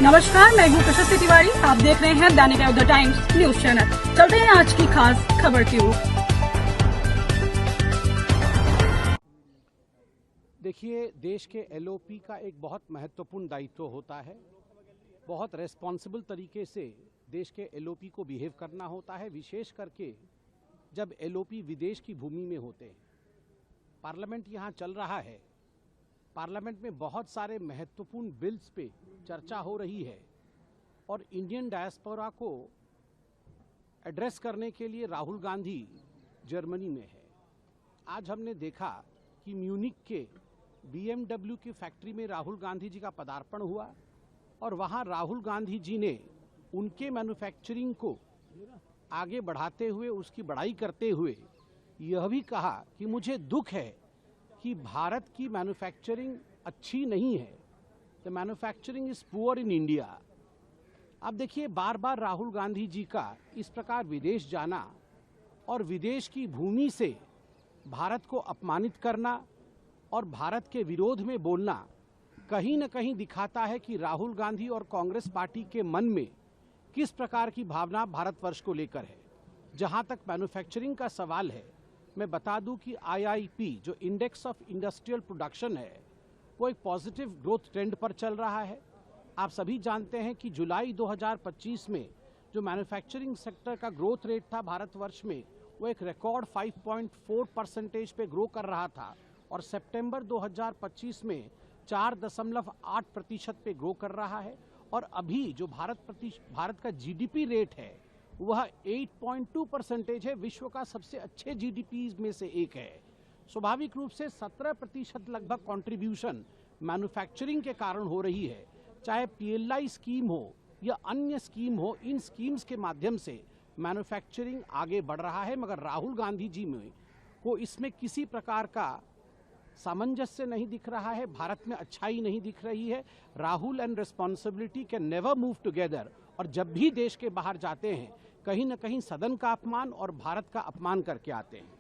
नमस्कार, मैं हूँ प्रशस्ति तिवारी। आप देख रहे हैं दैनिक द टाइम्स न्यूज चैनल। चलते हैं आज की खास खबर की ओर। देखिए, देश के एलओपी का एक बहुत महत्वपूर्ण दायित्व होता है। बहुत रेस्पॉन्सिबल तरीके से देश के एलओपी को बिहेव करना होता है, विशेष करके जब एलओपी विदेश की भूमि में होते हैं। पार्लियामेंट यहाँ चल रहा है, पार्लियामेंट में बहुत सारे महत्वपूर्ण बिल्स पे चर्चा हो रही है और इंडियन डायस्पोरा को एड्रेस करने के लिए राहुल गांधी जर्मनी में है। आज हमने देखा कि म्यूनिक के BMW की फैक्ट्री में राहुल गांधी जी का पदार्पण हुआ और वहां राहुल गांधी जी ने उनके मैन्युफैक्चरिंग को आगे बढ़ाते हुए, उसकी बढ़ाई करते हुए यह भी कहा कि मुझे दुख है कि भारत की मैन्युफैक्चरिंग अच्छी नहीं है, the manufacturing is poor in India. अब देखिए, बार बार राहुल गांधी जी का इस प्रकार विदेश जाना और विदेश की भूमि से भारत को अपमानित करना और भारत के विरोध में बोलना कहीं न कहीं दिखाता है कि राहुल गांधी और कांग्रेस पार्टी के मन में किस प्रकार की भावना भारतवर्ष को लेकर है। जहां तक मैन्युफैक्चरिंग का सवाल है, मैं बता दूं कि IIP जो इंडेक्स ऑफ इंडस्ट्रियल प्रोडक्शन है, वो एक पॉजिटिव ग्रोथ ट्रेंड पर चल रहा है। आप सभी जानते हैं कि जुलाई 2025 में जो मैन्युफैक्चरिंग सेक्टर का ग्रोथ रेट था भारतवर्ष में, वो एक रिकॉर्ड 5.4% पे ग्रो कर रहा था और सितंबर 2025 में 4.8% पे ग्रो कर रहा है। और अभी जो भारत का GDP रेट है वह 8.2% है, विश्व का सबसे अच्छे GDP में से एक है। स्वाभाविक रूप से 17% लगभग कंट्रीब्यूशन मैन्युफैक्चरिंग के कारण हो रही है। चाहे PLI स्कीम हो या अन्य स्कीम हो, इन स्कीम्स के माध्यम से मैन्युफैक्चरिंग आगे बढ़ रहा है, मगर राहुल गांधी जी में को इसमें किसी प्रकार का सामंजस्य नहीं दिख रहा है। भारत में अच्छाई नहीं दिख रही है। Rahul and responsibility can never move together. और जब भी देश के बाहर जाते हैं, कहीं न कहीं सदन का अपमान और भारत का अपमान करके आते हैं।